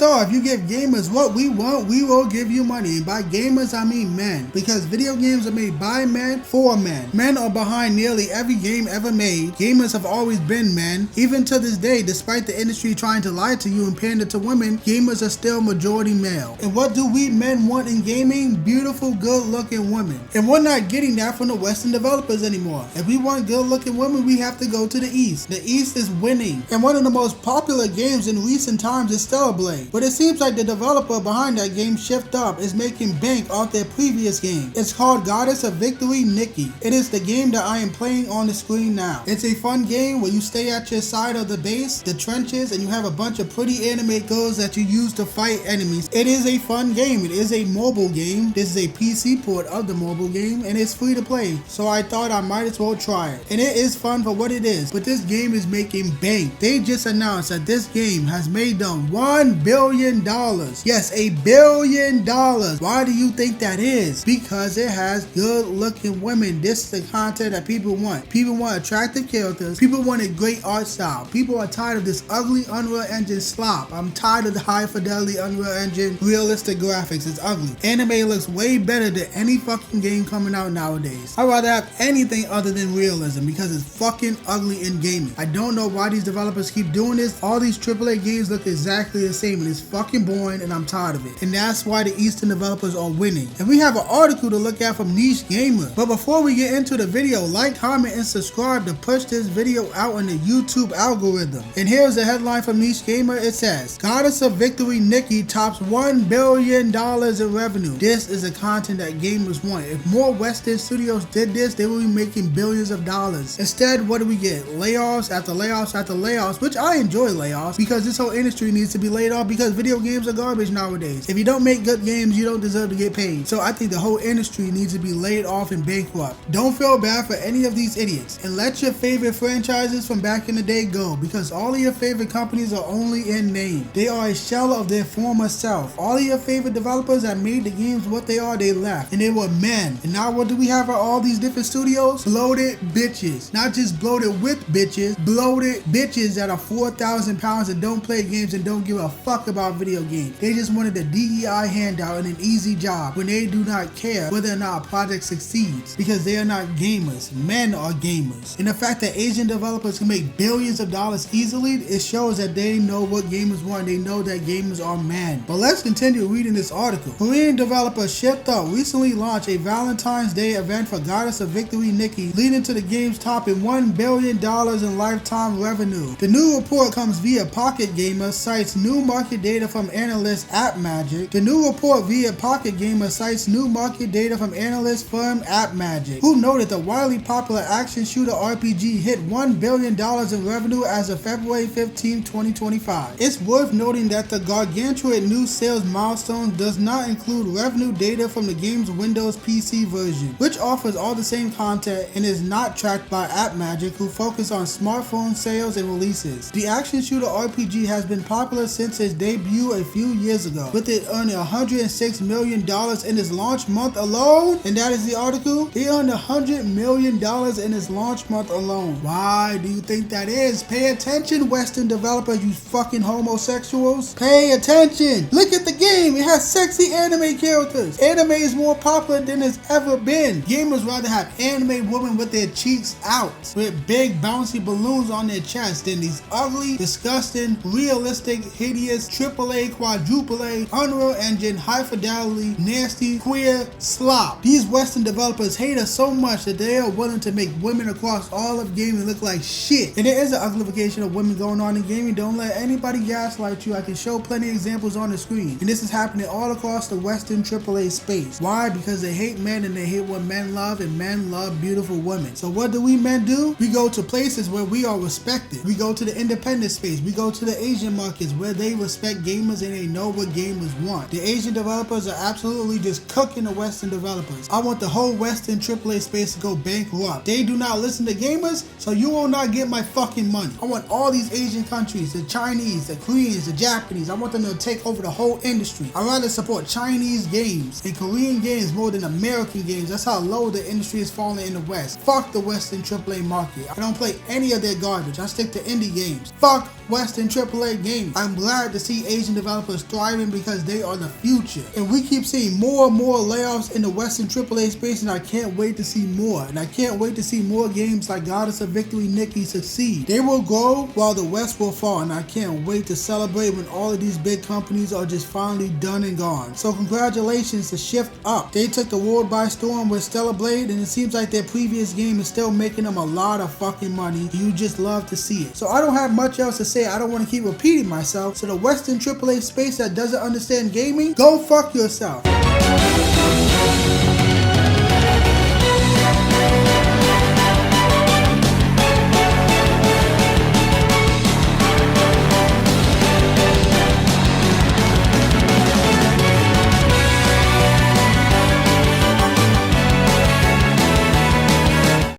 After all, if you give gamers what we want, we will give you money. And by gamers, I mean men. Because video games are made by men for men. Men are behind nearly every game ever made. Gamers have always been men. Even to this day, despite the industry trying to lie to you and pander to women, gamers are still majority male. And what do we men want in gaming? Beautiful, good-looking women. And we're not getting that from the Western developers anymore. If we want good-looking women, we have to go to the East. The East is winning. And one of the most popular games in recent times is Stellar Blade. But it seems like the developer behind that game, Shift Up, is making bank off their previous game. It's called Goddess of Victory, Nikke. It is the game that I am playing on the screen now. It's a fun game where you stay at your side of the base, the trenches, and you have a bunch of pretty anime girls that you use to fight enemies. It is a fun game. It is a mobile game. This is a PC port of the mobile game, and it's free to play. So I thought I might as well try it. And it is fun for what it is. But this game is making bank. They just announced that this game has made them $1 billion. Yes, $1 billion. Why do you think that is? Because it has good looking women. This is the content that people want. People want attractive characters. People want a great art style. People are tired of this ugly Unreal Engine slop. I'm tired of the high fidelity Unreal Engine realistic graphics. It's ugly. Anime looks way better than any fucking game coming out nowadays. I'd rather have anything other than realism because it's fucking ugly in gaming. I don't know why these developers keep doing this. All these AAA games look exactly the same and it's fucking boring and I'm tired of it. And that's why the Eastern developers are winning. And we have an article to look at from Niche Gamer. But before we get into the video, like, comment, and subscribe to push this video out in the YouTube algorithm. And here's the headline from Niche Gamer. It says, Goddess of Victory Nikke tops $1 billion in revenue. This is the content that gamers want. If more Western studios did this, they would be making billions of dollars. Instead, what do we get? Layoffs after layoffs after layoffs, which I enjoy layoffs because this whole industry needs to be laid off because video games are garbage nowadays. If you don't make good games, you don't deserve to get paid. So I think the whole industry needs to be laid off and bankrupt. Don't feel bad for any of these idiots and let your favorite franchises from back in the day go because all of your favorite companies are only in name. They are a shell of their former self. All of your favorite developers that made the games what they are, they left and they were men. And now what do we have at all these different studios? Bloated bitches. Not just bloated with bitches, bloated bitches that are 4,000 pounds and don't play games and don't give a fuck about video games. They just wanted a DEI handout and an easy job when they do not care whether or not a project succeeds because they are not gamers. Men are gamers. And the fact that Asian developers can make billions of dollars easily, it shows that they know what gamers want. They know that gamers are men. But let's continue reading this article. Korean developer Shift Up recently launched a Valentine's Day event for Goddess of Victory Nikke, leading to the game's topping $1 billion in lifetime revenue. The new report comes via Pocket Gamer, cites new market data from analyst AppMagic. The new report via Pocket Gamer cites new market data from analyst firm AppMagic, who noted the widely popular action shooter RPG hit $1 billion in revenue as of February 15, 2025. It's worth noting that the gargantuan new sales milestone does not include revenue data from the game's Windows PC version, which offers all the same content and is not tracked by AppMagic, who focus on smartphone sales and releases. The action shooter RPG has been popular since its debut a few years ago, with it earning $106 million in its launch month alone. And that is the article. They earned $100 million in its launch month alone. Why do you think that is? Pay attention, Western developers, you fucking homosexuals. Pay attention. Look at the game. It has sexy anime characters. Anime is more popular than it's ever been. Gamers rather have anime women with their cheeks out, with big bouncy balloons on their chest, than these ugly, disgusting, realistic, hideous, AAA, quadruple A, Unreal Engine, high fidelity, nasty, queer slop. These Western developers hate us so much that they are willing to make women across all of gaming look like shit. And there is an uglification of women going on in gaming. Don't let anybody gaslight you. I can show plenty of examples on the screen. And this is happening all across the Western AAA space. Why? Because they hate men and they hate what men love, and men love beautiful women. So what do we men do? We go to places where we are respected. We go to the independent space. We go to the Asian markets where they respect gamers and they know what gamers want. The Asian developers are absolutely just cooking the Western developers. I want the whole Western AAA space to go bankrupt. They do not listen to gamers, so you will not get my fucking money. I want all these Asian countries, the Chinese, the Koreans, the Japanese, I want them to take over the whole industry. I'd rather support Chinese games and Korean games more than American games. That's how low the industry is falling in the West. Fuck the Western AAA market. I don't play any of their garbage. I stick to indie games. Fuck Western AAA games. I'm glad to see see Asian developers thriving because they are the future. And we keep seeing more and more layoffs in the Western AAA space, and I can't wait to see more. And I can't wait to see more games like Goddess of Victory Nikke succeed. They will grow while the West will fall, and I can't wait to celebrate when all of these big companies are just finally done and gone. So congratulations to Shift Up. They took the world by storm with Stellar Blade, and it seems like their previous game is still making them a lot of fucking money. You just love to see it. So I don't have much else to say. I don't want to keep repeating myself. So the Western AAA space that doesn't understand gaming, go fuck yourself.